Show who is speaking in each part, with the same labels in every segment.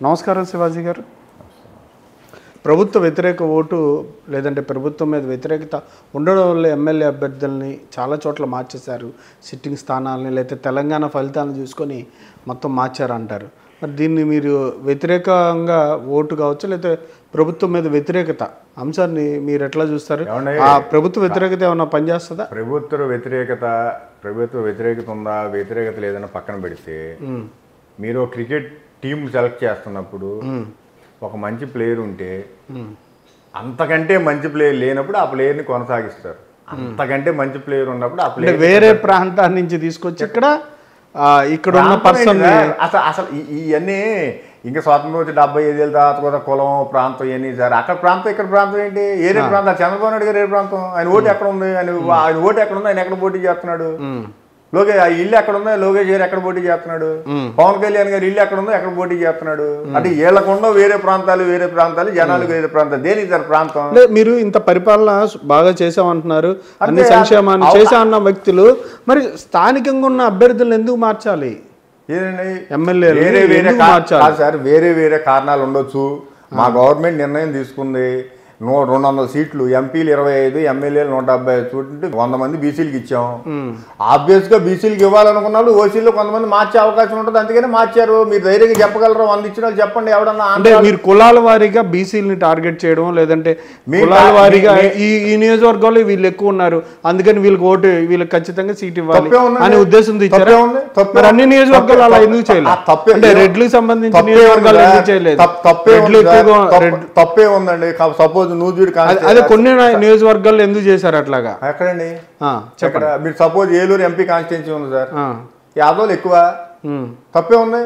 Speaker 1: నమస్కారం శివాజీ గారు. ప్రభుత్వ వ్యతిరేక ఓటు లేదంటే ప్రభుత్వం మీద వ్యతిరేకత ఉండడం వల్ల ఎమ్మెల్యే అభ్యర్థుల్ని చాలా చోట్ల మార్చేశారు. సిట్టింగ్ స్థానాలని లేకపోతే తెలంగాణ ఫలితాలను చూసుకొని మొత్తం మార్చారంటారు. మరి దీన్ని మీరు వ్యతిరేకంగా ఓటు కావచ్చు లేకపోతే ప్రభుత్వం మీద వ్యతిరేకత అంశాన్ని మీరు ఎట్లా చూస్తారు? ఆ ప్రభుత్వ వ్యతిరేకత ఏమన్నా పనిచేస్తుందా?
Speaker 2: ప్రభుత్వ వ్యతిరేకత ఉందా, వ్యతిరేకత లేదని పక్కన పెడితే, మీరు క్రికెట్ టీం సెలెక్ట్ చేస్తున్నప్పుడు ఒక మంచి ప్లేయర్ ఉంటే అంతకంటే మంచి ప్లేయర్ లేనప్పుడు ఆ ప్లేయర్ని కొనసాగిస్తారు. అంతకంటే మంచి ప్లేయర్ ఉన్నప్పుడు ఆ ప్లేయర్
Speaker 1: వేరే ప్రాంతాల నుంచి తీసుకొచ్చి ఇక్కడ ఉన్న పర్సన్
Speaker 2: అసలు ఇవన్నీ ఇంకా స్వాతంత్రం వచ్చి 75 ఏళ్ళ తర్వాత కూడా కులం ప్రాంతం ఇవన్నీ సార్. అక్కడ ప్రాంతం ఇక్కడ ప్రాంతం ఏంటి? ఏరే ప్రాంతం. చంద్రబాబు నాయుడు గారు ఏ ప్రాంతం? ఆయన ఓటు ఎక్కడ ఉంది? ఆయన ఓటు ఎక్కడ ఉంది? ఆయన ఎక్కడ పోటీ చేస్తున్నాడు? ఇల్లు ఎక్కడ ఉందో లోకేష్ గారు ఎక్కడ పోటీ చేస్తున్నాడు? పవన్ కళ్యాణ్ గారు ఇల్లు ఎక్కడ ఉందో ఎక్కడ పోటీ చేస్తున్నాడు? అంటే వీళ్ళకుండా వేరే ప్రాంతాలు జనాలు వేరే ప్రాంతాలు. దేనికి సార్ ప్రాంతం?
Speaker 1: మీరు ఇంత పరిపాలన బాగా చేసామంటున్నారు, అన్ని సంక్షేమాన్ని చేసామన్న వ్యక్తులు మరి స్థానికంగా ఉన్న అభ్యర్థులను ఎందుకు మార్చాలి?
Speaker 2: ఏదండి
Speaker 1: ఎమ్మెల్యే
Speaker 2: సార్, వేరే కారణాలు ఉండొచ్చు. మా గవర్నమెంట్ నిర్ణయం తీసుకుంది 200 సీట్లు, ఎంపీలు 25, ఎమ్మెల్యేలు 175 సీట్లు 100 మంది బీసీలకు ఇచ్చాం. ఆబ్వియస్ గా బీసీలకు ఇవ్వాలనుకున్నాడు, ఓసీలో కొంతమంది మార్చే అవకాశం ఉంటుంది, అందుకని మార్చారు. మీరు ధైర్యంగా చెప్పగలరు? 100 ఇచ్చిన వాళ్ళు చెప్పండి ఎవడన్నా.
Speaker 1: అంటే మీరు కులాల వారీగా బీసీలని టార్గెట్ చేయడం లేదంటే కులాల వారీగా ఈ నియోజకవర్గంలో వీళ్ళు ఎక్కువ ఉన్నారు అందుకని వీళ్ళకి ఖచ్చితంగా సీట్ ఇవ్వాలి అనే ఉద్దేశంతో ఇచ్చారు. అన్ని నియోజకవర్గాలు అలా ఎందుకు చేయలేదు? అంటే రెడ్లకు సంబంధించిన నియోజకవర్గాలు ఎందుకు చేయలేదు?
Speaker 2: తప్పే ఉందండి. సపోజ్
Speaker 1: అదే కొన్ని నియోజకవర్గాల్లో ఎందుకు చేశారు అట్లాగా?
Speaker 2: ఎక్కడండి చెప్పండి. మీరు సపోజ్ ఏలూరు ఎంపీ కాన్స్టిట్యున్సీ ఉంది సార్, యాదవులు ఎక్కువ. తప్పే ఉంది.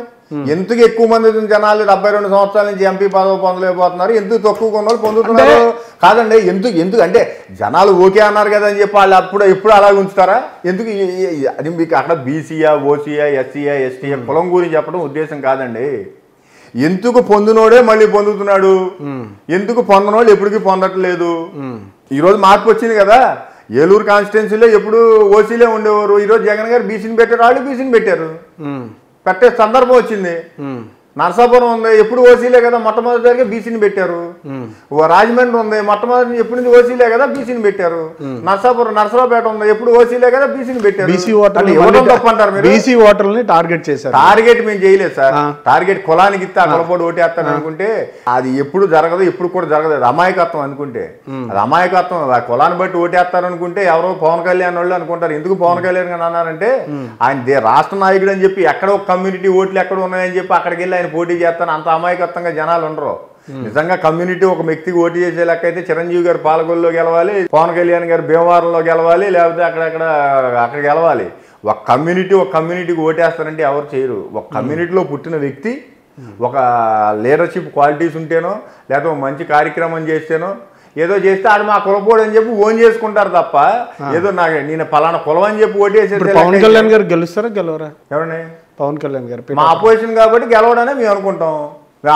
Speaker 2: ఎందుకు ఎక్కువ మంది జనాలు 72 సంవత్సరాల నుంచి ఎంపీ పదవి పొందలేకపోతున్నారు? ఎందుకు తక్కువ ఉన్న వాళ్ళు పొందుతున్నారు? కాదండి, ఎందుకు అంటే జనాలు ఓకే అన్నారు కదా అని చెప్పి వాళ్ళు ఎప్పుడు అలాగే ఉంచుతారా? ఎందుకు? మీకు అక్కడ బీసీయా, ఓసీయా, ఎస్సీయా, ఎస్టీయా కులం గురించి చెప్పడం ఉద్దేశం కాదండి. ఎందుకు పొందినోడే మళ్ళీ పొందుతున్నాడు, ఎందుకు పొందనోళ్ళు ఎప్పటికీ పొందట్లేదు. ఈరోజు మార్పు వచ్చింది కదా. ఏలూరు కాన్స్టిట్యున్సీలో ఎప్పుడు ఓసీలే ఉండేవారు, ఈరోజు జగన్ గారు బీసీని పెట్టారు, వాళ్ళు బీసీని పెట్టారు. పెట్టే సందర్భం వచ్చింది. నరసాపురం ఉంది, ఎప్పుడు ఓసీలే కదా, మొట్టమొదటిగా బీసీని పెట్టారు. రాజమండ్రి ఉంది, మొట్టమొదటి ఎప్పుడు నుంచి ఓసీలే కదా, బీసీని పెట్టారు. నరసరావుపేట ఉంది, ఎప్పుడు ఓసీలే కదా, బీసీని పెట్టారు.
Speaker 1: తప్పంటారు మీరు? బీసీ ఓటర్లని టార్గెట్ చేశారు.
Speaker 2: టార్గెట్ మేము చేయలేదు సార్. టార్గెట్ కులానికి ఇస్తే ఆ కులపోటు ఓటేస్తాను అనుకుంటే అది ఎప్పుడు జరగదు, ఎప్పుడు కూడా జరగదు. అది అమాయకత్వం అనుకుంటే, అది అమాయకత్వం. ఆ కులాన్ని బట్టి ఓటేస్తారు అనుకుంటే ఎవరో పవన్ కళ్యాణ్ వాళ్ళు అనుకుంటారు. ఎందుకు పవన్ కళ్యాణ్ గారు అన్నారంటే ఆయన రాష్ట్ర నాయకుడు అని చెప్పి ఎక్కడో కమ్యూనిటీ ఓట్లు ఎక్కడ ఉన్నాయని చెప్పి అక్కడికి వెళ్ళి ఆయన పోటీ చేస్తాను. అంత అమాయకత్వంగా జనాలు ఉండరు. నిజంగా కమ్యూనిటీ ఒక వ్యక్తికి ఓటు చేసే లెక్క అయితే చిరంజీవి గారు పాలకొల్లో గెలవాలి, పవన్ కళ్యాణ్ గారు భీమవరంలో గెలవాలి, లేకపోతే అక్కడ గెలవాలి. ఒక కమ్యూనిటీకి ఓటేస్తారంటే ఎవరు చేయరు. ఒక కమ్యూనిటీలో పుట్టిన వ్యక్తి ఒక లీడర్షిప్ క్వాలిటీస్ ఉంటేనో లేకపోతే మంచి కార్యక్రమం చేస్తేనో ఏదో చేస్తే ఆడు మా కులపోడు అని చెప్పి ఓన్ చేసుకుంటారు తప్ప ఏదో నేను పలానా కులం అని చెప్పి ఓటేసేది.
Speaker 1: పవన్ కళ్యాణ్ గారు గెలుస్తారా గెలవరా?
Speaker 2: ఎవరని?
Speaker 1: పవన్ కళ్యాణ్ గారు
Speaker 2: మా అపోజిషన్ కాబట్టి గెలవడనే మేము అనుకుంటాం.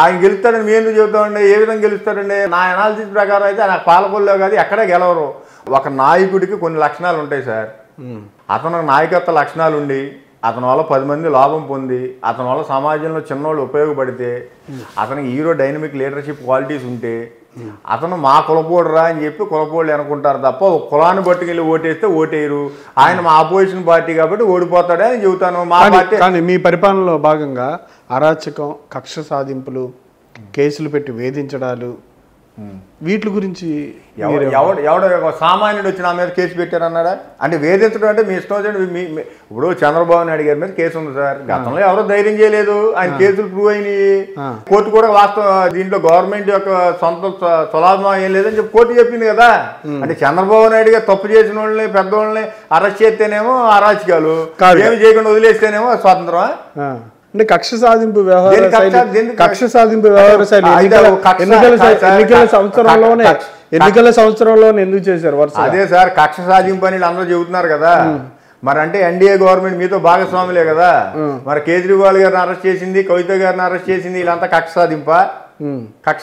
Speaker 2: ఆయన గెలుస్తాడని మేము ఎందుకు చెబుతామండి? ఏ విధంగా గెలుస్తాడండి? నా అనాలిసిస్ ప్రకారం అయితే నాకు పాలకొల్లో కాదు ఎక్కడే గెలవరు. ఒక నాయకుడికి కొన్ని లక్షణాలు ఉంటాయి సార్. అతను నాయకత్వ లక్షణాలు ఉండి అతని వల్ల 10 మంది లాభం పొంది అతని వల్ల సమాజంలో చిన్నోళ్ళు ఉపయోగపడితే అతనికి హీరో డైనమిక్ లీడర్షిప్ క్వాలిటీస్ ఉంటే అతను మా కులపోడురా అని చెప్పి కులపోళ్ళు అనుకుంటారు తప్ప ఒక కులాన్ని పట్టుకెళ్ళి ఓటేస్తే ఓటేయరు. ఆయన మా అపోజిషన్ పార్టీ కాబట్టి ఓడిపోతాడే అని చెబుతాను. మా పార్టీ.
Speaker 1: కానీ మీ పరిపాలనలో భాగంగా అరాచకం, కక్ష సాధింపులు, కేసులు పెట్టి వేధించడాలు, వీటి గురించి
Speaker 2: ఎవడో సామాన్యుడు వచ్చి నా మీద కేసు పెట్టారన్నారా? అంటే వేధించడం అంటే మీ ఇష్టం వచ్చి ఇప్పుడు చంద్రబాబు నాయుడు గారి మీద కేసు ఉంది సార్. గతంలో ఎవరో ధైర్యం చేయలేదు, ఆయన కేసులు ప్రూవ్ అయినాయి. కోర్టు కూడా వాస్తవం దీంట్లో గవర్నమెంట్ యొక్క సొంత స్వలాభం ఏం లేదని చెప్పి కోర్టు చెప్పింది కదా. అంటే చంద్రబాబు నాయుడు గారు తప్పు చేసిన వాళ్ళని పెద్దవాళ్ళని అరెస్ట్ చేస్తేనేమో అరాచకాలు, ఏమి చేయకుండా వదిలేస్తేనేమో స్వాతంత్రం.
Speaker 1: అంటే కక్ష సాధింపు వ్యవహార శైలి ఎన్నికల సంవత్సరంలోనే ఎందుకు చేశారు?
Speaker 2: అదే సార్ కక్ష సాధింపు అని అందరూ చెబుతున్నారు కదా. మరి అంటే ఎన్డీఏ గవర్నమెంట్ మీతో భాగస్వాములే కదా. మరి కేజ్రీవాల్ గారిని అరెస్ట్ చేసింది, కవిత గారిని అరెస్ట్ చేసింది, వీళ్ళంతా కక్ష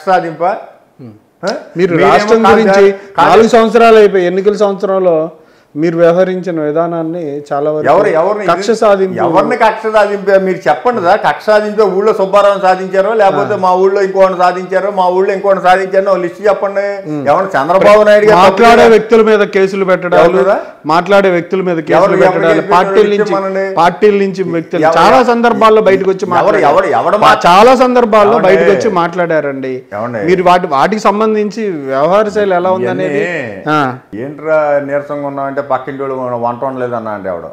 Speaker 2: సాధింప.
Speaker 1: మీరు రాష్ట్రం గురించి 4 సంవత్సరాలు అయిపోయి ఎన్నికల సంవత్సరంలో మీరు వ్యవహరించిన విధానాన్ని చాలా
Speaker 2: ఎవరిని కక్ష సాధింపారు మీరు చెప్పండి సార్. కక్ష సాధింపే ఊళ్ళో సుబ్బారావు సాధించారో లేకపోతే మా ఊళ్ళో ఇంకోటి సాధించారో మా ఊళ్ళో ఇంకోటి సాధించారో లిస్ట్ చెప్పండి. ఎవరు చంద్రబాబు నాయుడు గారు
Speaker 1: మాట్లాడే వ్యక్తుల మీద కేసులు పెట్టడాలు, మాట్లాడే వ్యక్తుల మీద కేసులు పెట్టడాలు, పార్టీల నుంచి వ్యక్తులు చాలా సందర్భాల్లో బయటకు వచ్చి చాలా సందర్భాల్లో బయటకు వచ్చి మాట్లాడారండి. మీరు వాటికి సంబంధించి వ్యవహార శైలి ఎలా ఉందనేది
Speaker 2: ఏంట్రా నీరసంగా ఉన్నామంటే పక్కింటి వంట వండలేదు అన్నా అంటే ఆవిడ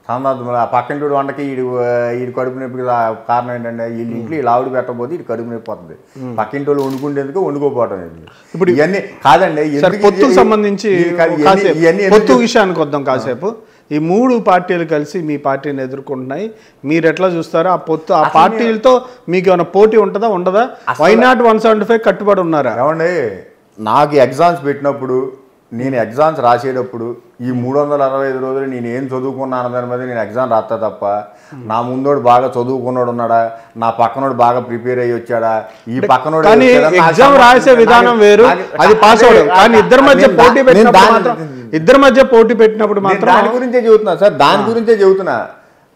Speaker 2: సందర్భం. ఆ పక్కింటి వంటకి ఈడు కడుపు నొప్పికి కారణం ఏంటంటే వీళ్ళ ఇంట్లో ఇలా ఆవిడ పెట్టకపోతే ఇటు కడుపు నొప్పి వస్తుంది. పక్కింటి వాళ్ళు వండుకుంటేందుకు వండుకోపోవటం. ఇప్పుడు ఇవన్నీ కాదండి.
Speaker 1: పొత్తుకు సంబంధించి పొత్తు విషయానికి వద్దాం కాసేపు. ఈ 3 పార్టీలు కలిసి మీ పార్టీని ఎదుర్కొంటున్నాయి. మీరు ఎట్లా చూస్తారో ఆ పొత్తు, ఆ పార్టీలతో మీకు ఏమైనా పోటీ ఉంటుందా ఉండదా? వై నాట్ 175 కట్టుబడి ఉన్నారా?
Speaker 2: ఏమండి, నాకు ఎగ్జామ్స్ పెట్టినప్పుడు, నేను ఎగ్జామ్స్ రాసేటప్పుడు ఈ 365 రోజులు నేను ఏం చదువుకున్నాను దాని మీద నేను ఎగ్జామ్ రాస్తా తప్ప నా ముందోడు బాగా చదువుకున్నాడు ఉన్నాడా, నా పక్కనోడు బాగా ప్రిపేర్ అయ్యి వచ్చాడా, ఈ పక్కనోడు
Speaker 1: ఎగ్జామ్ రాసే విధానం వేరు, అది పాస్ అవడం. కానీ ఇద్దరి మధ్య పోటీ పెట్టినప్పుడు మాత్రం
Speaker 2: దాని గురించే చెబుతున్నా సార్. దాని గురించే చెబుతున్నా.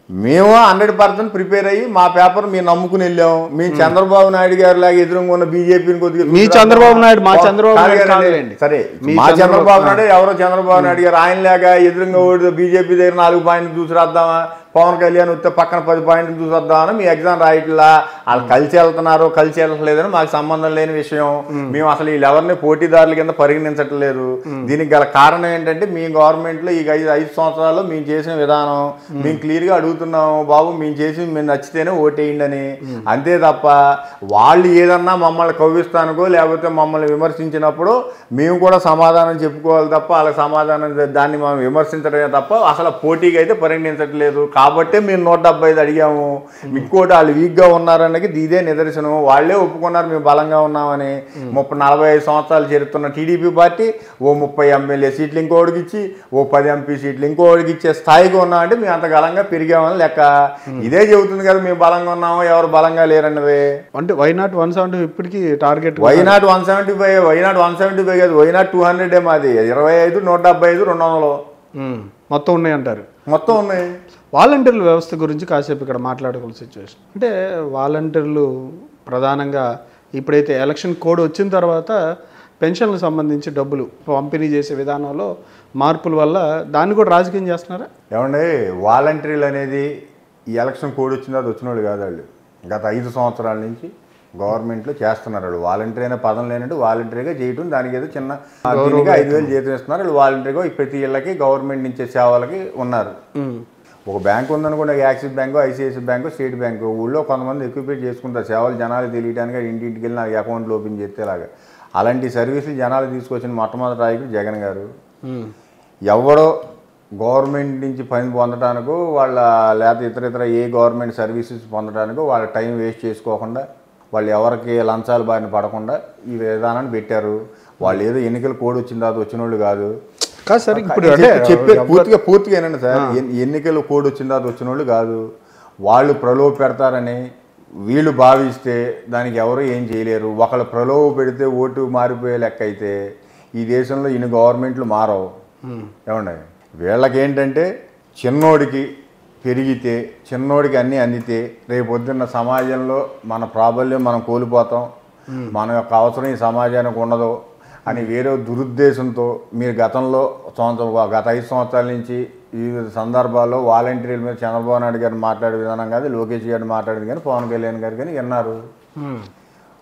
Speaker 2: మేము 100% ప్రిపేర్ అయ్యి మా పేపర్ మేము నమ్ముకుని వెళ్ళాము. మేము చంద్రబాబు నాయుడు గారి లాగా ఎదురుగా ఉన్న బీజేపీని కొద్దిగా
Speaker 1: మీ చంద్రబాబు నాయుడు
Speaker 2: సరే మా చంద్రబాబు నాయుడు ఎవరో చంద్రబాబు నాయుడు గారు ఆయన లాగా ఎదురుగా ఓడి బీజేపీ దగ్గర 4 పాయింట్లు చూసి రాద్దామా, పవన్ కళ్యాణ్ వస్తే పక్కన 10 పాయింట్లు చూసొద్దామని మీ ఎగ్జామ్ రాయట్లా. వాళ్ళు కలిసి వెళ్తున్నారు కలిసి వెళ్ళట్లేదని మాకు సంబంధం లేని విషయం. మేము అసలు వీళ్ళు ఎవరిని పోటీదారుల కింద పరిగణించట్లేదు. దీనికి గల కారణం ఏంటంటే మీ గవర్నమెంట్లో ఈ 5 సంవత్సరాల్లో మేము చేసిన విధానం మేము క్లియర్గా అడుగుతున్నాము. బాబు మేము చేసి మేము నచ్చితేనే ఓటేయండి అని, అంతే తప్ప వాళ్ళు ఏదన్నా మమ్మల్ని కవ్విస్తానుకో లేకపోతే మమ్మల్ని విమర్శించినప్పుడు మేము కూడా సమాధానం చెప్పుకోవాలి తప్ప వాళ్ళ సమాధానం దాన్ని మనం విమర్శించడమే తప్ప అసలు పోటీకి అయితే పరిగణించట్లేదు. కాబట్టే మేము 175 అడిగాము. ఇంకోటి వాళ్ళు వీక్గా ఉన్నారన్నది ఇదే నిదర్శనం. వాళ్ళే ఒప్పుకున్నారు మేము బలంగా ఉన్నామని. 45 సంవత్సరాలు చేరుతున్న టీడీపీ పార్టీ ఓ 30 ఎమ్మెల్యే సీట్లు ఇంకోటికి ఇచ్చి ఓ 10 ఎంపీ సీట్లు ఇంకోటికి ఇచ్చే స్థాయిగా ఉన్నామంటే మేము అంత బలంగా పెరిగామని లెక్క. ఇదే చెబుతుంది కదా మేము బలంగా ఉన్నాము, ఎవరు బలంగా లేరన్నది.
Speaker 1: అంటే వై నాట్ 175 ఇప్పటికీ టార్గెట్.
Speaker 2: వై నాట్ 175 కాదు, వై నాట్ 200 మాది. 25, 175, 200
Speaker 1: మొత్తం ఉన్నాయంటారు.
Speaker 2: మొత్తం ఉన్నాయి.
Speaker 1: వాలంటీర్ల వ్యవస్థ గురించి కాసేపు ఇక్కడ మాట్లాడుకోవాల్సిన సిచ్యువేషన్. అంటే వాలంటీర్లు ప్రధానంగా ఇప్పుడైతే ఎలక్షన్ కోడ్ వచ్చిన తర్వాత పెన్షన్లకు సంబంధించి డబ్బులు పంపిణీ చేసే విధానంలో మార్పుల వల్ల దాన్ని కూడా రాజకీయం చేస్తున్నారా?
Speaker 2: ఏమండి, వాలంటీర్లు అనేది ఈ ఎలక్షన్ కోడ్ వచ్చింది అది వచ్చిన వాళ్ళు కాదు. వాళ్ళు గత 5 సంవత్సరాల నుంచి గవర్నమెంట్లో చేస్తున్నారు. వాళ్ళు వాలంటీర్ అయిన పదం లేనట్టు వాలంటీర్గా చేయటం, దానికి ఏదో చిన్న 5,000 జీతం ఇస్తున్నారు. వాళ్ళు వాలంటీర్గా ప్రతి ఇళ్ళకి గవర్నమెంట్ నుంచి సేవలకి ఉన్నారు. ఒక బ్యాంకు ఉందనుకోండి, axis bank, ICICI bank, state bank. ఊళ్ళో కొంతమంది ఎక్విపేట్ చేసుకుంటారు సేవలు జనాలు తెలియడానికి. ఇంటింటికి వెళ్ళి నాకు అకౌంట్లు ఓపెన్ చేస్తేలాగా అలాంటి సర్వీసులు జనాలు తీసుకొచ్చిన మొట్టమొదటి నాయకుడు జగన్ గారు. ఎవడో గవర్నమెంట్ నుంచి పని పొందడానికో వాళ్ళ లేకపోతే ఇతర ఏ గవర్నమెంట్ సర్వీసెస్ పొందడానికో వాళ్ళ టైం వేస్ట్ చేసుకోకుండా, వాళ్ళు ఎవరికి లంచాలు బారిన పడకుండా ఈ విధానాన్ని పెట్టారు. వాళ్ళు ఏదో ఎన్నికల కోడ్ వచ్చిన తర్వాత వచ్చిన వాళ్ళు కాదు
Speaker 1: సార్. ఇప్పుడు
Speaker 2: చెప్పే పూర్తిగా ఏనండి సార్, ఎన్నికల కోడ్ వచ్చిన తర్వాత వచ్చిన వాళ్ళు కాదు. వాళ్ళు ప్రలోభ పెడతారని వీళ్ళు భావిస్తే దానికి ఎవరు ఏం చేయలేరు. ఒకళ్ళు ప్రలోభ పెడితే ఓటు మారిపోయే లెక్క అయితే ఈ దేశంలో ఇన్ని గవర్నమెంట్లు మారవు. ఏమండి, వీళ్ళకేంటంటే చిన్నోడికి పెరిగితే, చిన్నోడికి అన్నీ అందితే రేపొద్దున్న సమాజంలో మన ప్రాబల్యం మనం కోల్పోతాం, మన యొక్క అవసరం ఈ సమాజానికి ఉండదు అని వేరే దురుద్దేశంతో మీరు గత 5 సంవత్సరాల నుంచి వివిధ సందర్భాల్లో వాలంటీర్ల మీద చంద్రబాబు నాయుడు గారు మాట్లాడే విధానం కాదు, లోకేష్ గారు మాట్లాడేది కానీ, పవన్ కళ్యాణ్ గారు కానీ విన్నారు.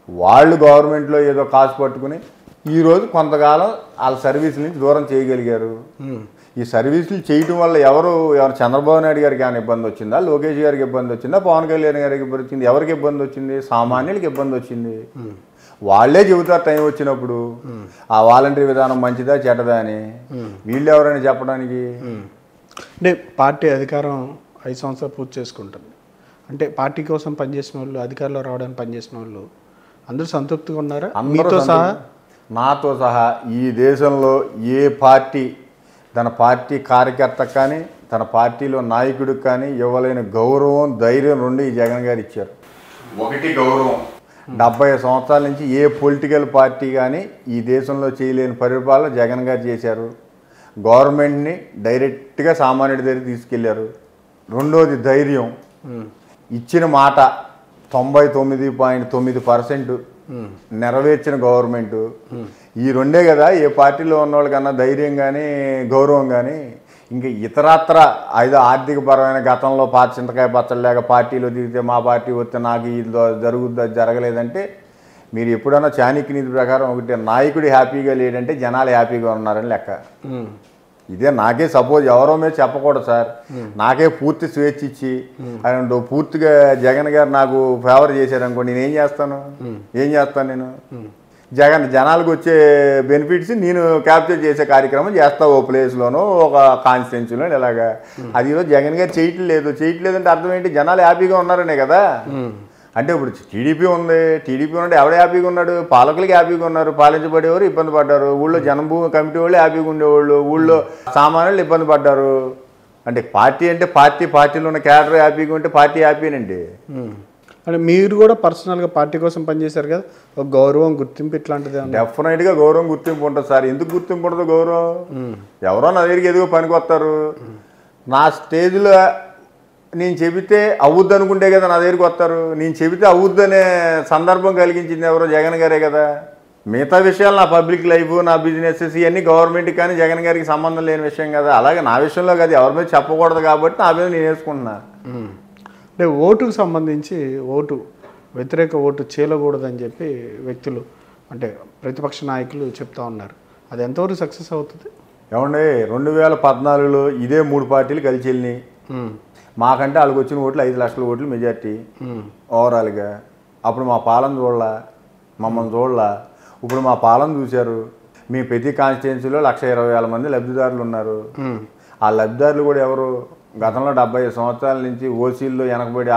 Speaker 2: వాళ్ళు గవర్నమెంట్లో ఏదో కాసు పట్టుకుని ఈరోజు కొంతకాలం వాళ్ళ సర్వీసుల నుంచి దూరం చేయగలిగారు. ఈ సర్వీసులు చేయటం వల్ల ఎవరు చంద్రబాబు నాయుడు గారికి ఏమైనా ఇబ్బంది వచ్చిందా, లోకేష్ గారికి ఇబ్బంది వచ్చిందా, పవన్ కళ్యాణ్ గారికి ఇబ్బంది వచ్చింది? ఎవరికి ఇబ్బంది వచ్చింది? సామాన్యులకి ఇబ్బంది వచ్చింది. వాళ్ళే చెబుతారు టైం వచ్చినప్పుడు ఆ వాలంటీర్ విధానం మంచిదా చెడ్డదా అని. వీళ్ళు ఎవరైనా చెప్పడానికి?
Speaker 1: అంటే పార్టీ అధికారం 5 సంవత్సరాలు పూర్తి చేసుకుంటుంది. అంటే పార్టీ కోసం పనిచేసిన వాళ్ళు, అధికారంలో రావడానికి పనిచేసిన వాళ్ళు అందరూ సంతృప్తిగా ఉన్నారా? మీతో సహా,
Speaker 2: నాతో సహా ఈ దేశంలో ఏ పార్టీ తన పార్టీ కార్యకర్తకు కానీ తన పార్టీలో నాయకుడికి కానీ ఇవ్వలేని గౌరవం, ధైర్యం రెండు ఈ జగన్ గారు ఇచ్చారు. ఒకటి గౌరవం. 70 సంవత్సరాల నుంచి ఏ పొలిటికల్ పార్టీ కానీ ఈ దేశంలో చేయలేని పరిపాలన జగన్ గారు చేశారు. గవర్నమెంట్ని డైరెక్ట్గా సామాన్యుడి దగ్గర తీసుకెళ్లారు. రెండోది ధైర్యం, ఇచ్చిన మాట 99.9% నెరవేర్చిన గవర్నమెంటు. ఈ రెండే కదా ఏ పార్టీలో ఉన్న వాళ్ళకన్నా ధైర్యం కానీ గౌరవం కానీ. ఇంకా ఇతరత్ర ఆర్థిక పరమైన గతంలో చింతకాయ పచ్చడి లేక పార్టీలో దిగితే మా పార్టీ వస్తే నాకు ఇది జరగలేదంటే మీరు ఎప్పుడన్నా చాణక్య నీతి ప్రకారం ఒకటి, నాయకుడు హ్యాపీగా లేడంటే జనాలు హ్యాపీగా ఉన్నారని లెక్క. ఇదే నాకే సపోజ్ ఎవరో మీద చెప్పకూడదు సార్, నాకే పూర్తి స్వేచ్ఛ ఇచ్చి అండ్ పూర్తిగా జగన్ గారు నాకు ఫేవర్ చేశారనుకో నేనేం చేస్తాను? నేను జనాలకు వచ్చే బెనిఫిట్స్ నేను క్యాప్చర్ చేసే కార్యక్రమం చేస్తా ఓ ప్లేస్లోనో ఒక కాన్స్టిట్యున్సీలో ఇలాగా. అది ఈరోజు జగన్ గారు చేయట్లేదంటే అర్థం ఏంటి? జనాలు హ్యాపీగా ఉన్నారనే కదా. అంటే ఇప్పుడు టీడీపీ ఉన్నట్టు ఎవడ హ్యాపీగా ఉన్నాడు? పాలకులకి హ్యాపీగా ఉన్నారు, పాలించబడేవారు ఇబ్బంది పడ్డారు, ఊళ్ళో జనభూమి కమిటీ వాళ్ళు హ్యాపీగా ఉండేవాళ్ళు, ఊళ్ళో సామాన్యులు ఇబ్బంది పడ్డారు. అంటే పార్టీలో ఉన్న క్యాడర్ హ్యాపీగా ఉంటే పార్టీ హ్యాపీనండి.
Speaker 1: అంటే మీరు కూడా పర్సనల్గా పార్టీ కోసం పనిచేశారు కదా, ఒక గౌరవం గుర్తింపు ఇట్లాంటిది
Speaker 2: డెఫినెట్గా గౌరవం గుర్తింపు ఉంటుంది సార్. ఎందుకు గుర్తింపు ఉండదు గౌరవం? ఎవరో నా దగ్గరికి ఎదుగు పనికి వస్తారు, నా స్టేజ్లో నేను చెబితే అవుద్ది అనుకుంటే కదా నా దగ్గరికి వస్తారు. నేను చెబితే అవుద్ది అనే సందర్భం కలిగించింది ఎవరో? జగన్ గారే కదా. మిగతా విషయాలు నా పబ్లిక్ లైఫ్, నా బిజినెసెస్ ఇవన్నీ గవర్నమెంట్కి కానీ జగన్ గారికి సంబంధం లేని విషయం కదా. అలాగే నా విషయంలో కదా ఎవరి మీద చెప్పకూడదు కాబట్టి నా మీద నేను వేసుకుంటున్నా.
Speaker 1: అంటే ఓటుకు సంబంధించి వ్యతిరేక ఓటు చేయకూడదని చెప్పి వ్యక్తులు అంటే ప్రతిపక్ష నాయకులు చెప్తా ఉన్నారు. అది ఎంతవరకు సక్సెస్ అవుతుంది?
Speaker 2: ఏమండి 2014లో ఇదే 3 పార్టీలు కలిసి వెళ్ళినాయి. మాకంటే వాళ్ళకి వచ్చిన ఓట్లు 5 లక్షల ఓట్లు మెజార్టీ ఓవరాల్గా. అప్పుడు మా పాలన మమ్మల్ని చూడలా. ఇప్పుడు మా పాలన చూశారు. మీ ప్రతి కాన్స్టిట్యున్సీలో 1,20,000 మంది లబ్ధిదారులు ఉన్నారు. ఆ లబ్ధిదారులు కూడా ఎవరు? గతంలో 75 సంవత్సరాల నుంచి ఓసీల్లో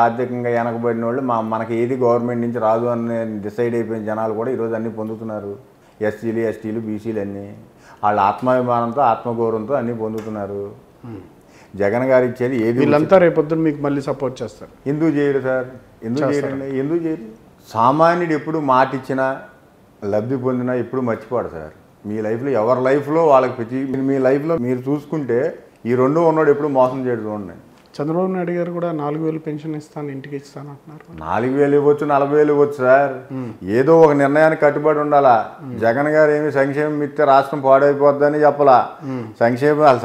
Speaker 2: ఆర్థికంగా వెనకబడిన వాళ్ళు మనకి ఏది గవర్నమెంట్ నుంచి రాదు అని డిసైడ్ అయిపోయిన జనాలు కూడా ఈరోజు అన్నీ పొందుతున్నారు. ఎస్సీలు, ఎస్టీలు, బీసీలు అన్నీ వాళ్ళ ఆత్మాభిమానంతో ఆత్మగౌరవంతో అన్నీ పొందుతున్నారు. జగన్ గారు ఇచ్చేది ఏది
Speaker 1: వీళ్ళంతా రేపొద్దున మీకు మళ్ళీ సపోర్ట్ చేస్తారు.
Speaker 2: ఎందుకు చేయరు సార్? ఎందుకు చేయరు? సామాన్యుడు ఎప్పుడు మాట ఇచ్చినా లబ్ధి పొందినా ఎప్పుడు మర్చిపోడు సార్. మీ లైఫ్లో ఎవరి లైఫ్లో వాళ్ళకి మీ లైఫ్లో మీరు చూసుకుంటే ఈ రెండు ఉన్నాడు ఎప్పుడు మోసం చేయడు. చూడండి,
Speaker 1: చంద్రబాబు నాయుడు గారు కూడా 4,000 పెన్షన్ ఇస్తాను, ఇంటికి ఇస్తాను అంటున్నారు.
Speaker 2: 4,000 ఇవ్వచ్చు, 40,000 ఇవ్వచ్చు సార్. ఏదో ఒక నిర్ణయానికి కట్టుబడి ఉండాలా. జగన్ గారు ఏమి సంక్షేమం ఇస్తే రాష్ట్రం పాడైపోద్దని చెప్పలా.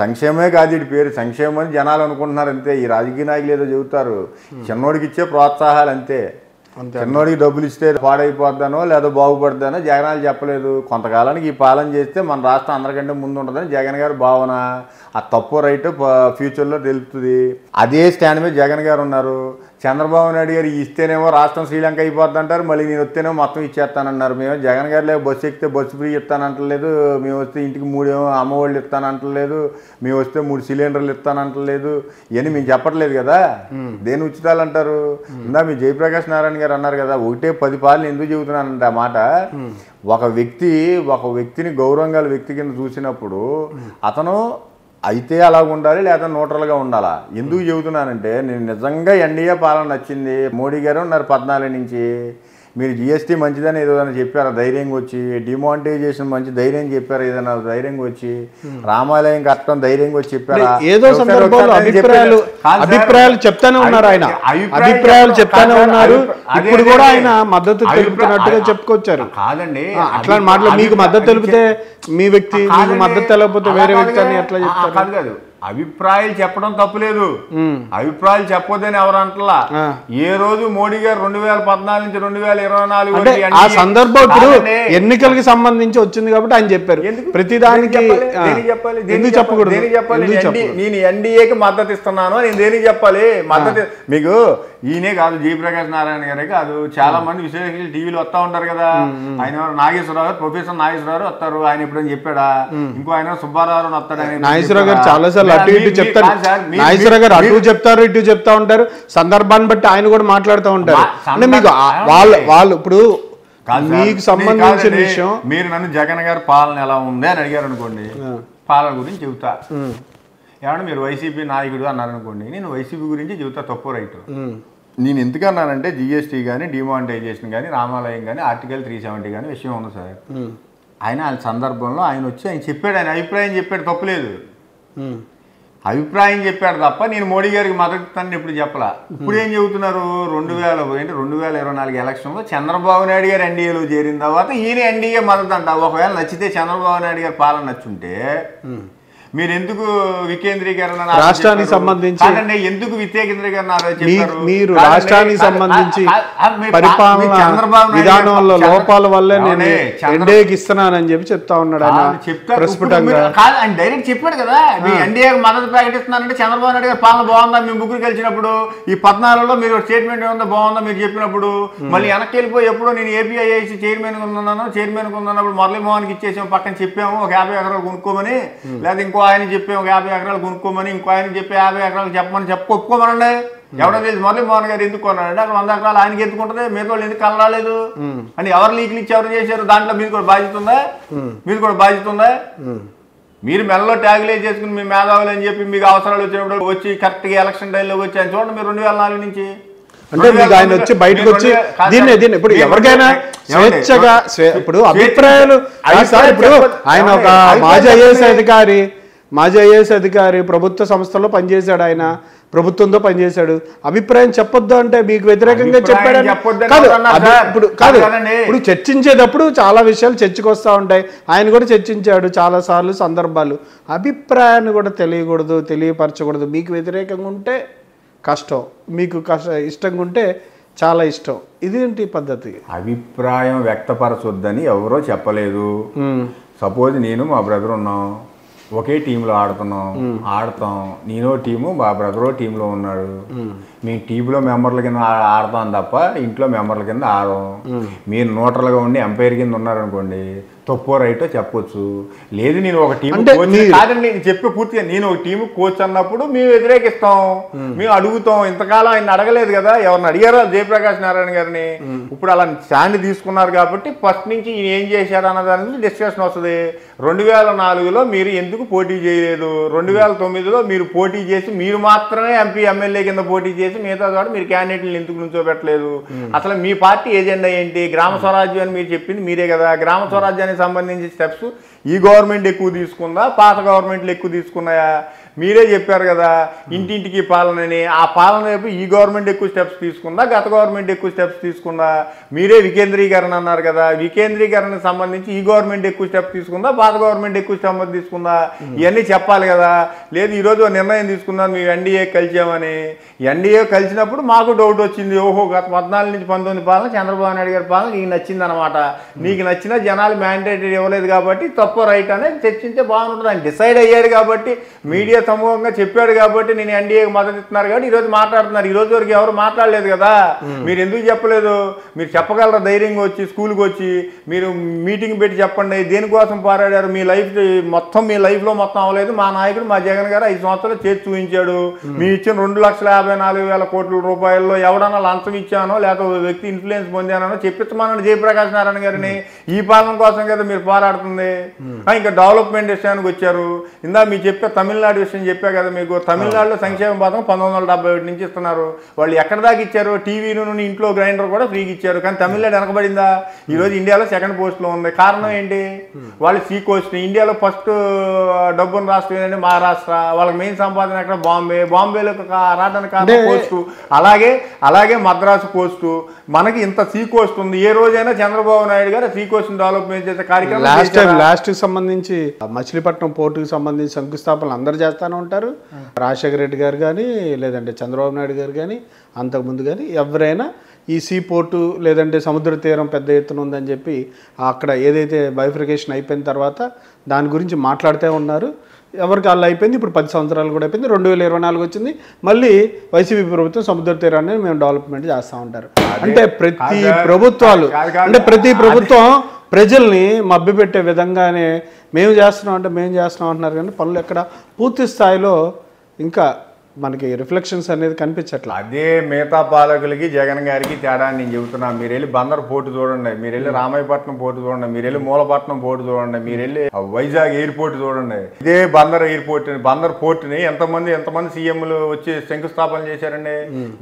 Speaker 2: సంక్షేమమే కాదు ఇటు పేరు, సంక్షేమం అని జనాలు అనుకుంటున్నారు అంతే. ఈ రాజకీయ నాయకులు ఏదో చెబుతారు, చిన్నోడికి ఇచ్చే ప్రోత్సాహాలు అంతే. చిన్నోడికి డబ్బులు ఇస్తే పాడైపోద్దానో లేదా బాగుపడతానో జగనాలు చెప్పలేదు. కొంతకాలానికి ఈ పాలన చేస్తే మన రాష్ట్రం అందరికంటే ముందు ఉంటుందని జగన్ గారి భావన. ఆ తప్పు రైట్ ఫ్యూచర్లో తెలుపుతుంది. అదే స్టాండ్ మీద జగన్ గారు ఉన్నారు. చంద్రబాబు నాయుడు గారు ఇస్తేనేమో రాష్ట్రం శ్రీలంక అయిపోద్ది అంటారు, మళ్ళీ నేను వస్తేనేమో మొత్తం ఇచ్చేస్తానన్నారు. మేము జగన్ గారు లేక బస్సు ఎక్కితే బస్సు ఫ్రీ ఇస్తానంటలేదు, మేము వస్తే ఇంటికి 3 అమ్మఒళ్ళు ఇస్తానంటలేదు, మేము వస్తే 3 సిలిండర్లు ఇస్తానంటలేదు. ఇవన్నీ మేము చెప్పట్లేదు కదా. దేని ఉచితాలు అంటారు? ఇందా మీ జయప్రకాష్ నారాయణ గారు అన్నారు కదా, 1-10 పాలన ఎందుకు చెబుతున్నానంటే ఆ మాట. ఒక వ్యక్తిని గౌరవంగా వ్యక్తి కింద చూసినప్పుడు అతను అయితే అలాగ ఉండాలి, లేదా న్యూట్రల్గా ఉండాలా. ఎందుకు చెబుతున్నానంటే నేను నిజంగా ఎన్డీఏ పాలన నచ్చింది. మోడీ గారు ఉన్నారు 14 నుంచి. మీరు జిఎస్టీ మంచిదని ఏదైనా చెప్పారా ధైర్యంగా వచ్చి? డిమానిటైజేషన్ మంచి ధైర్యం చెప్పారా ఏదైనా ధైర్యంగా వచ్చి? రామాలయం కట్టడం ధైర్యంగా వచ్చి చెప్పారా?
Speaker 1: ఏదో సందర్భంలో అభిప్రాయాలు చెప్తానే ఉన్నారు. ఆయన అభిప్రాయాలు చెప్తానే ఉన్నారు. ఇప్పుడు కూడా ఆయన మద్దతు తెలుపుతున్నట్టుగా చెప్పుకొచ్చారు.
Speaker 2: కాదండి,
Speaker 1: అట్లా మాటలు మీకు మద్దతు తెలిపితే మీ వ్యక్తి, మీకు మద్దతు తెలకపోతే వేరే వ్యక్తి అని ఎట్లా చెప్తారు?
Speaker 2: కాదు, అభిప్రాయాలు చెప్పడం తప్పులేదు. అభిప్రాయాలు చెప్పొద్దని ఎవరు అంటలా. ఏ రోజు మోడీ గారు 2014 నుంచి 2024
Speaker 1: ఆ సందర్భం ఇప్పుడు ఎన్నికలకి సంబంధించి వచ్చింది కాబట్టి ఆయన చెప్పారు. ప్రతిదానికి ఎందుకు చెప్పకూడదు?
Speaker 2: నేను ఎన్డీఏకి మద్దతు ఇస్తున్నాను, నేను దేనికి చెప్పాలి మద్దతు? మీకు ఈయనే కాదు, జయప్రకాష్ నారాయణ గారే కాదు, చాలా మంది విశ్లేషకులు టీవీలో వస్తా ఉంటారు కదా. ఆయన నాగేశ్వరరావు, ప్రొఫెసర్ నాగేశ్వరరావు వస్తారు. ఆయన ఎప్పుడని చెప్పాడా? ఇంకో ఆయన సుబ్బారావు వస్తాడు.
Speaker 1: నాగేశ్వరరావు గారు చాలా సార్లు అటు ఇటు చెప్తారు. నాగేశ్వరరావు గారు అటు చెప్తారు, ఇటు చెప్తా ఉంటారు. సందర్భాన్ని బట్టి ఆయన కూడా మాట్లాడుతూ ఉంటారు. అంటే మీకు వాళ్ళు ఇప్పుడు మీకు సంబంధించిన విషయం,
Speaker 2: మీరు నన్ను జగన్ గారి పాలన ఎలా ఉంది అని అడిగారు అనుకోండి, పాలన గురించి చెబుతా. ఏమన్నా మీరు వైసీపీ నాయకుడు అన్నారనుకోండి, నేను వైసీపీ గురించి చెబుతా తప్పు రైట్. నేను ఎందుకన్నానంటే జిఎస్టీ కానీ, డిమానిటైజేషన్ కానీ, రామాలయం కానీ, ఆర్టికల్ 370 కానీ విషయం ఉంది సార్. ఆయన సందర్భంలో ఆయన వచ్చి ఆయన చెప్పాడు, ఆయన అభిప్రాయం చెప్పాడు, తప్పులేదు. అభిప్రాయం చెప్పాడు తప్ప నేను మోడీ గారికి మద్దతు ఇస్తానని ఇప్పుడు చెప్పలా. ఇప్పుడు ఏం చెబుతున్నారు, 2024 ఎలక్షన్లో చంద్రబాబు నాయుడు గారు ఎన్డీఏలో చేరిన తర్వాత ఈయన ఎన్డీఏ మద్దతు అంట. ఒకవేళ నచ్చితే చంద్రబాబు నాయుడు గారి పాలన నచ్చుంటే మీరు ఎందుకు వికేంద్రీకరణ
Speaker 1: రాష్ట్రానికి సంబంధించి
Speaker 2: ఎందుకు వికేంద్రీకరణ
Speaker 1: మీరు రాష్ట్రానికి సంబంధించి పరిపాలన విధానంలో లోపాల వల్లే నేను ఎన్డీఏకి ఇస్తున్నానని చెప్పి చెప్తా ఉన్నాడు ఆయన ప్రస్ఫుటంగా.
Speaker 2: ఆయన డైరెక్ట్ చెప్పాడు కదా, మీ ఎన్డీఏకి మద్దతు ప్రకటిస్తున్నానంటే చంద్రబాబు నాయుడు గారి పాలన బాగుందా, మేము ముగ్గురు కలిసినప్పుడు ఈ 14లో మీరు స్టేట్మెంట్ ఏముందా బాగుందా మీరు చెప్పినప్పుడు, మళ్ళీ వెనక్కి వెళ్ళిపోయి ఎప్పుడో నేను ఏపీఐఐసి చైర్మన్ ఉన్నప్పుడు మురళీమోహన్కి ఇచ్చేసాము, పక్కన చెప్పాము ఒక 50 ఎకరాలు కొనుక్కోమని, లేదా ఇంకో ఆయన చెప్పి ఒక 50 ఎకరాలు కొనుక్కోమని, ఇంకో ఆయన చెప్పి 50 ఎకరాలు చెప్పమని ఒప్పుకోమనండి. ఎవడో తెలిసి మురళీమోహన్ గారు ఎందుకు కొన్నాడంటే అక్కడ 100 ఎకరాలు ఆయనకి ఎందుకుంటుంది, మిగతా వాళ్ళు ఎందుకు కలరాలేదు అని ఎవరు లీకులు ఇచ్చి ఎవరు చేశారు, దాంట్లో మీరు కూడా బాధ్యత ఉందా? మీరు మెల్లో ట్యాగులే చేసుకుని మీ మేధావులు అని చెప్పి మీకు అవసరాలు వచ్చినప్పుడు వచ్చి కరెక్ట్గా ఎలక్షన్ టైంలో వచ్చి ఆయన చూడండి. మీరు 2004 నుంచి
Speaker 1: అంటే మీకు ఆయన వచ్చి బయటకు వచ్చి దీన్ని ఇప్పుడు ఎవరికైనా స్వేచ్ఛగా ఇప్పుడు అభిప్రాయాలు ఇప్పుడు ఆయన ఒక మాజీ ఐఏఎస్ అధికారి ప్రభుత్వ సంస్థలో పనిచేశాడు, ఆయన ప్రభుత్వంతో పనిచేశాడు, అభిప్రాయం చెప్పొద్దు అంటే మీకు వ్యతిరేకంగా చెప్పాడని ఇప్పుడు చర్చించేటప్పుడు చాలా విషయాలు చర్చకు వస్తూ ఉంటాయి. ఆయన కూడా చర్చించాడు చాలా సార్లు సందర్భాలు. అభిప్రాయాన్ని కూడా తెలియపరచకూడదు. మీకు వ్యతిరేకంగా ఉంటే కష్టం, మీకు ఇష్టంగా ఉంటే చాలా ఇష్టం. ఇదేంటి పద్ధతి?
Speaker 2: అభిప్రాయం వ్యక్తపరచొద్దని ఎవరో చెప్పలేదు. సపోజ్ నేను మా బ్రదర్ ఉన్నాం, ఒకే టీంలో ఆడతాం, నేనో టీము మా బ్రదరో టీంలో ఉన్నాడు, మేము టీంలో మెంబర్ల కింద ఆడతాం తప్ప ఇంట్లో మెంబర్ల కింద ఆడతాం. మీరు న్యూట్రల్గా ఉండి ఎంపైర్ కింద ఉన్నారనుకోండి, తప్పో రైటో చెప్పొచ్చు. లేదు నేను ఒక టీం కాదండి చెప్పే పూర్తిగా, నేను ఒక టీం కోచ్ అన్నప్పుడు మేము వ్యతిరేకిస్తాం, మేము అడుగుతాం. ఇంతకాలం ఆయన అడగలేదు కదా, ఎవరిని అడిగారో జయప్రకాష్ నారాయణ గారిని. ఇప్పుడు అలా స్టాండ్ తీసుకున్నారు కాబట్టి ఫస్ట్ నుంచి ఈయన ఏం చేశారు అన్న దాని గురించి డిస్కషన్ వస్తుంది. 2004లో మీరు ఎందుకు పోటీ చేయలేదు, 2009లో మీరు పోటీ చేసి మీరు మాత్రమే ఎంపీ ఎమ్మెల్యే కింద పోటీ చేసి మిగతా చోట మీరు క్యాండిడేట్లను ఎందుకు నుంచోబెట్టలేదు, అసలు మీ పార్టీ ఏజెండా ఏంటి, గ్రామ స్వరాజ్యం అని మీరు చెప్పింది మీరే కదా. గ్రామ స్వరాజ్యానికి సంబంధించి స్టెప్స్ ఈ గవర్నమెంట్ ఎక్కువ తీసుకుందా, పాత గవర్నమెంట్లు ఎక్కువ తీసుకున్నాయా? మీరే చెప్పారు కదా ఇంటింటికి పాలనని. ఆ పాలన వైపు ఈ గవర్నమెంట్ ఎక్కువ స్టెప్స్ తీసుకుందా, గత గవర్నమెంట్ ఎక్కువ స్టెప్స్ తీసుకుందా? మీరే వికేంద్రీకరణ అన్నారు కదా, వికేంద్రీకరణకు సంబంధించి ఈ గవర్నమెంట్ ఎక్కువ స్టెప్ తీసుకుందా, పాత గవర్నమెంట్ ఎక్కువ స్టెప్ తీసుకుందా? ఇవన్నీ చెప్పాలి కదా. లేదు ఈరోజు నిర్ణయం తీసుకున్నాను మేము ఎన్డీఏ కలిసామని. ఎన్డీఏ కలిసినప్పుడు మాకు డౌట్ వచ్చింది, ఓహో గత 14 నుంచి 19 పాలన చంద్రబాబు నాయుడు గారి పాలన నీకు నచ్చింది అనమాట. నీకు నచ్చిన జనాలు మ్యాండేటరీ ఇవ్వలేదు కాబట్టి తప్పు రైట్ అనేది చర్చించే బాగుంటుంది. ఆయన డిసైడ్ అయ్యారు కాబట్టి, మీడియా సమూహంగా చెప్పాడు కాబట్టి నేను ఎన్డీఏకి మద్దతు ఇస్తున్నారు కాబట్టి ఈరోజు మాట్లాడుతున్నారు. ఈ రోజు వరకు ఎవరు మాట్లాడలేదు కదా. మీరు ఎందుకు చెప్పలేదు? మీరు చెప్పగలరా ధైర్యంగా వచ్చి స్కూల్కి వచ్చి మీరు మీటింగ్ పెట్టి చెప్పండి దేనికోసం పోరాడారు, మీ లైఫ్లో మొత్తం అవ్వలేదు, మా నాయకుడు మా జగన్ గారు 5 సంవత్సరాలు చేసి చూపించాడు. మీ ఇచ్చిన 2,54,000 కోట్ల రూపాయల్లో ఎవడన్నా లంచం ఇచ్చానో లేకపోతే వ్యక్తి ఇన్ఫ్లుయెన్స్ పొందానో చెప్పించమని జయప్రకాష్ నారాయణ గారిని. ఈ పాలన కోసం కదా మీరు పోరాడుతుంది. ఇంకా డెవలప్మెంట్ విషయానికి వచ్చారు. ఇందా మీరు చెప్పే తమిళనాడు విషయం చెప్పా కదా మీకు. తమిళనాడులో సంక్షేమ పథకం 1971 నుంచి ఇస్తున్నారు. వాళ్ళు ఎక్కడ దాకా ఇచ్చారు? టీవీ నుండి ఇంట్లో గ్రైండర్ కూడా ఫ్రీగా ఇచ్చారు. కానీ తమిళనాడు వెనకబడిందా? ఈరోజు ఇండియాలో 2nd పోస్ట్లో ఉంది. కారణం ఏంటి? వాళ్ళు సీ కోస్ట్. ఇండియాలో ఫస్ట్ డబ్బున్న రాష్ట్రం ఏంటంటే మహారాష్ట్ర. వాళ్ళకి మెయిన్ సంపాదన ఎక్కడ? బాంబేలో రావడానికి కారణం కోస్టు. అలాగే మద్రాసు కోస్టు. మనకి ఇంత సీ కోస్ట్ ఉంది. ఏ రోజైనా చంద్రబాబు నాయుడు గారు సీ కోస్ట్ డెవలప్మెంట్ చేసే కార్యక్రమం
Speaker 1: లాస్ట్ సంబంధించి మచిలీపట్నం పోర్టుకు సంబంధించి శంకుస్థాపనలు అందరూ చేస్తూనే ఉంటారు. రాజశేఖర రెడ్డి గారు కానీ లేదంటే చంద్రబాబు నాయుడు గారు కానీ అంతకుముందు కానీ ఎవరైనా ఈ సీ పోర్టు లేదంటే సముద్ర తీరం పెద్ద ఎత్తున ఉందని చెప్పి అక్కడ ఏదైతే బైఫికేషన్ అయిపోయిన తర్వాత దాని గురించి మాట్లాడుతూ ఉన్నారు. ఎవరికి వాళ్ళు అయిపోయింది. ఇప్పుడు 10 సంవత్సరాలు కూడా అయిపోయింది. 2024 వచ్చింది. మళ్ళీ వైసీపీ ప్రభుత్వం సముద్ర తీరాన్ని మేము డెవలప్మెంట్ చేస్తూ ఉంటారు. అంటే ప్రతి ప్రభుత్వం ప్రజల్ని మభ్యపెట్టే విధంగానే మేము చేస్తున్నాం అంటున్నారు. కానీ పనులు ఎక్కడ పూర్తి స్థాయిలో ఇంకా మనకి రిఫ్లెక్షన్స్ అనేది కనిపించట్లా.
Speaker 2: అదే మిగతా పాలకులకి జగన్ గారికి తేడా నేను చెబుతున్నాను. మీరు వెళ్ళి బందర్ పోర్టు చూడండి, మీరు వెళ్ళి రామాయపట్నం పోర్టు చూడండి, మీరు వెళ్ళి మూలపట్నం పోర్టు చూడండి, మీరు వెళ్ళి వైజాగ్ ఎయిర్పోర్ట్ చూడండి. ఇదే బందర్ పోర్టుని ఎంతమంది సీఎంలు వచ్చి శంకుస్థాపన చేశారండి.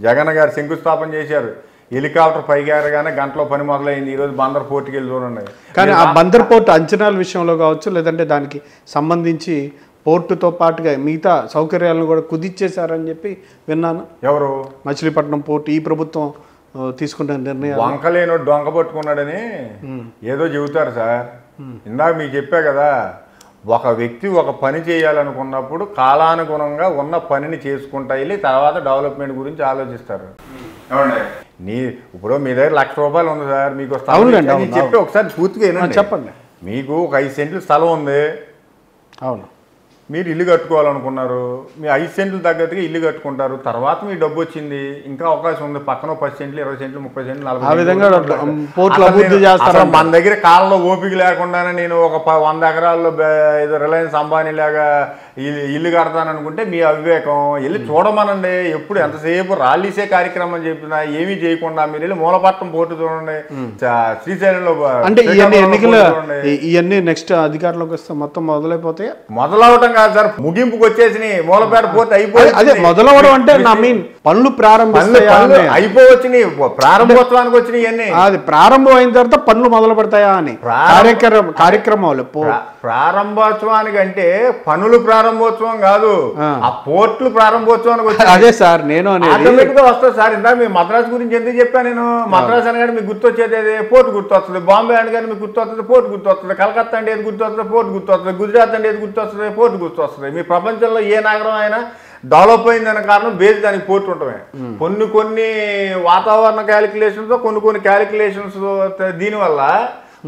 Speaker 2: జగన్ గారు శంకుస్థాపన చేశారు. హెలికాప్టర్ పైకి ఎరగానే గంటలో పని మొదలైంది. ఈరోజు బందర్ పోర్టుకి వెళ్ళి చూడండి.
Speaker 1: కానీ ఆ బందర్ పోర్టు అంచనాల విషయంలో కావచ్చు, లేదంటే దానికి సంబంధించి పోర్టుతో పాటుగా మిగతా సౌకర్యాలను కూడా కుదిచ్చేశారని చెప్పి విన్నాను.
Speaker 2: ఎవరు?
Speaker 1: మచిలీపట్నం పోర్టు ఈ ప్రభుత్వం తీసుకున్న నిర్ణయం.
Speaker 2: వంకలేనో డొంక పట్టుకున్నాడని ఏదో చెబుతారు సార్. ఇందాక మీకు చెప్పా కదా, ఒక వ్యక్తి ఒక పని చేయాలనుకున్నప్పుడు కాలానుగుణంగా ఉన్న పనిని చేసుకుంటా వెళ్ళి తర్వాత డెవలప్మెంట్ గురించి ఆలోచిస్తారు. ఇప్పుడు మీ దగ్గర ₹1,00,000 ఉంది సార్, మీకు చెప్పి ఒకసారి పూర్తిగా
Speaker 1: చెప్పండి.
Speaker 2: మీకు ఒక 5 సెంట్లు స్థలం ఉంది.
Speaker 1: అవును.
Speaker 2: మీరు ఇల్లు కట్టుకోవాలనుకున్నారు, మీ 5 సెంట్లు తగ్గట్టుగా ఇల్లు కట్టుకుంటారు. తర్వాత మీ డబ్బు వచ్చింది, ఇంకా అవకాశం ఉంది, పక్కన 10 సెంట్లు 20 సెంట్లు 30 సెంట్లు 40 సెంట్లు. మన దగ్గర కాలంలో ఓపిక లేకుండానే నేను ఒక 100 ఎకరాల్లో ఏదో రిలయన్స్ అంబానీ లాగా ఇల్లు కడతాననుకుంటే మీ అవివేకం. వెళ్ళి చూడమనండి. ఎప్పుడు ఎంతసేపు రాళ్ళీసే కార్యక్రమం చెప్పినా ఏమీ చేయకుండా మీరు వెళ్ళి మూలపట్నం పోర్టు చూడండి, శ్రీశైలంలో.
Speaker 1: అంటే ఇవన్నీ ఎన్నికలు ఇవన్నీ నెక్స్ట్ అధికారంలోకి వస్తే మొత్తం మొదలైపోతాయి.
Speaker 2: మొదలవటం కాదు సార్, ముగింపుకి వచ్చేసి మూలపేట పోర్టు అయిపోయి.
Speaker 1: అదే మొదలవడం అంటే నా మీన్ పనులు
Speaker 2: అయిపోవచ్చినాయి, ప్రారంభోత్సవానికి వచ్చినాయి అన్ని.
Speaker 1: అది ప్రారంభం అయిన తర్వాత పనులు మొదలు పెడతాయా అని కార్యక్రమాలు.
Speaker 2: ప్రారంభోత్సవానికి అంటే పనులు ప్రారంభోత్సవం కాదు, ఆ పోర్టులు ప్రారంభోత్సవానికి వచ్చి.
Speaker 1: అదే సార్ నేను
Speaker 2: ఆటోమేటిక్ గా వస్తుంది సార్. ఇందా మీ మద్రాసు గురించి ఎందుకు చెప్పాను నేను? మద్రాసు అనగానే మీకు గుర్తొచ్చేది పోర్టు గుర్తొస్తుంది, బాంబే అనగానే మీకు గుర్తొస్తుంది పోర్టు గుర్తొస్తుంది, కలకత్తా అంటే ఏది గుర్తొస్తుంది పోర్టు గుర్తొస్తుంది, గుజరాత్ అంటే ఏది గుర్తొస్తుంది పోర్టు గుర్తొస్తుంది. మీ ప్రపంచంలో ఏ నగరం అయినా డెవలప్ అయిందనే కారణం బేస్ దానికి పోర్టు ఉండటమే. కొన్ని వాతావరణ క్యాలిక్యులేషన్స్, కొన్ని క్యాలిక్యులేషన్స్ దీనివల్ల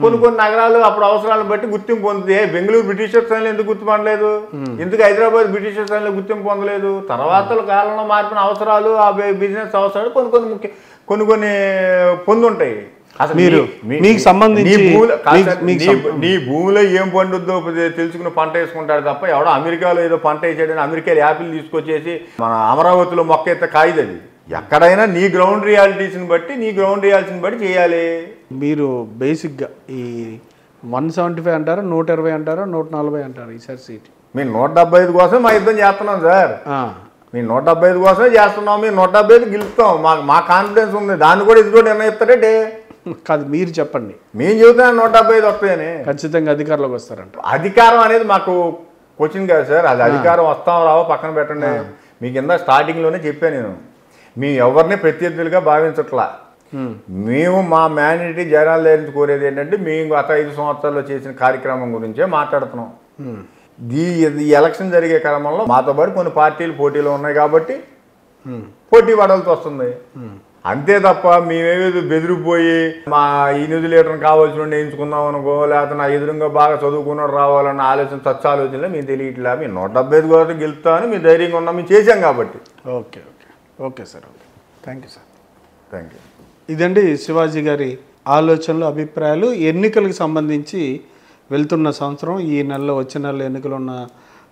Speaker 2: కొన్ని నగరాలు అప్పుడు అవసరాలను బట్టి గుర్తింపు పొందుతాయి. బెంగళూరు బ్రిటిషర్స్ అని ఎందుకు గుర్తుపడలేదు? ఎందుకు హైదరాబాద్ బ్రిటిషర్స్ అని గుర్తింపు పొందలేదు? తర్వాత కాలంలో మారిన అవసరాలు, ఆ బిజినెస్ అవసరాలు కొన్ని పొందుంటాయి. అసలు
Speaker 1: మీకు సంబంధించి
Speaker 2: నీ భూమిలో ఏం పండుద్దో తెలుసుకుని పంట వేసుకుంటాడు తప్ప ఎవడో అమెరికాలో ఏదో పంట వేసాడని అమెరికాలో యాపిల్ తీసుకొచ్చేసి మన అమరావతిలో మొక్క ఎత్త కాయదు. అది ఎక్కడైనా నీ గ్రౌండ్ రియాలిటీస్ని బట్టి చేయాలి.
Speaker 1: మీరు బేసిక్గా ఈ 175 అంటారా, 120 అంటారా, 140 అంటారా ఈసారి సీట్?
Speaker 2: మేము 175 కోసం మా యుద్ధం చేస్తున్నాం సార్. మేము 175 కోసమే చేస్తున్నాం. మేము 175 గెలుస్తాం. మా కాన్ఫిడెన్స్ ఉంది. దాన్ని కూడా ఇది కూడా నిర్ణయిస్తారంటే
Speaker 1: కాదు, మీరు చెప్పండి.
Speaker 2: మేము చెబుతున్నాం 175 వస్తాయని.
Speaker 1: ఖచ్చితంగా అధికారంలోకి వస్తారంట.
Speaker 2: అధికారం అనేది మాకు క్వశ్చన్ కాదు సార్. అది అధికారం వస్తాం రావో పక్కన పెట్టండి. మీకు కింద స్టార్టింగ్లోనే చెప్పాను నేను, మేము ఎవరిని ప్రత్యర్థులుగా భావించట్లా. మేము మా మ్యానిటీ జనాల దగ్గర నుంచి కోరేది ఏంటంటే, మేము గత 5 సంవత్సరాల్లో చేసిన కార్యక్రమం గురించే మాట్లాడుతున్నాం. ఈ ఎలక్షన్ జరిగే క్రమంలో మాతో పాటు కొన్ని పార్టీలు పోటీలో ఉన్నాయి కాబట్టి పోటీ పడాల్సి వస్తుంది. అంతే తప్ప మేమేదో బెదిరిపోయి మా ఈ నిధులు లీటర్ని కావాల్సిన వేయించుకుందాం అనుకో, లేకపోతే నా ఎదురుగా బాగా చదువుకున్నాడు రావాలన్న ఆలోచనలో మేము తెలియట్లా. మేము 175 కోసం గెలుస్తామని మేము ధైర్యంగా ఉన్నాం. మేము చేశాం కాబట్టి.
Speaker 1: Okay sir. Thank you sir.
Speaker 2: Thank you.
Speaker 1: ఇదండి శివాజీ గారి ఆలోచనలు, అభిప్రాయాలు. ఎన్నికలకు సంబంధించి వెళ్తున్న సంవత్సరం, ఈ నెలలో వచ్చే నెలలో ఎన్నికలు ఉన్న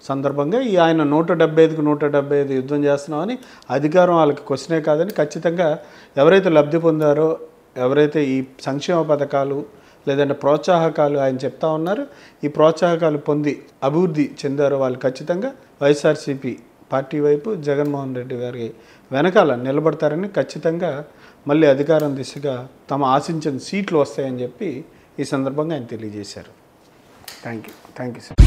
Speaker 1: సందర్భంగా ఆయన 175కి 175 యుద్ధం చేస్తున్నామని, అధికారం వాళ్ళకి క్వశ్చనే కాదని, ఖచ్చితంగా ఎవరైతే లబ్ధి పొందారో, ఎవరైతే ఈ సంక్షేమ పథకాలు లేదంటే ప్రోత్సాహకాలు ఆయన చెప్తా ఉన్నారు, ఈ ప్రోత్సాహకాలు పొంది అభివృద్ధి చెందారో వాళ్ళు ఖచ్చితంగా వైఎస్ఆర్సీపీ పార్టీ వైపు జగన్మోహన్ రెడ్డి గారి వెనకాల నిలబడతారని, ఖచ్చితంగా మళ్ళీ అధికారం దిశగా తమ ఆశించిన సీట్లు వస్తాయని చెప్పి ఈ సందర్భంగా ఆయన తెలియజేశారు. Thank you sir.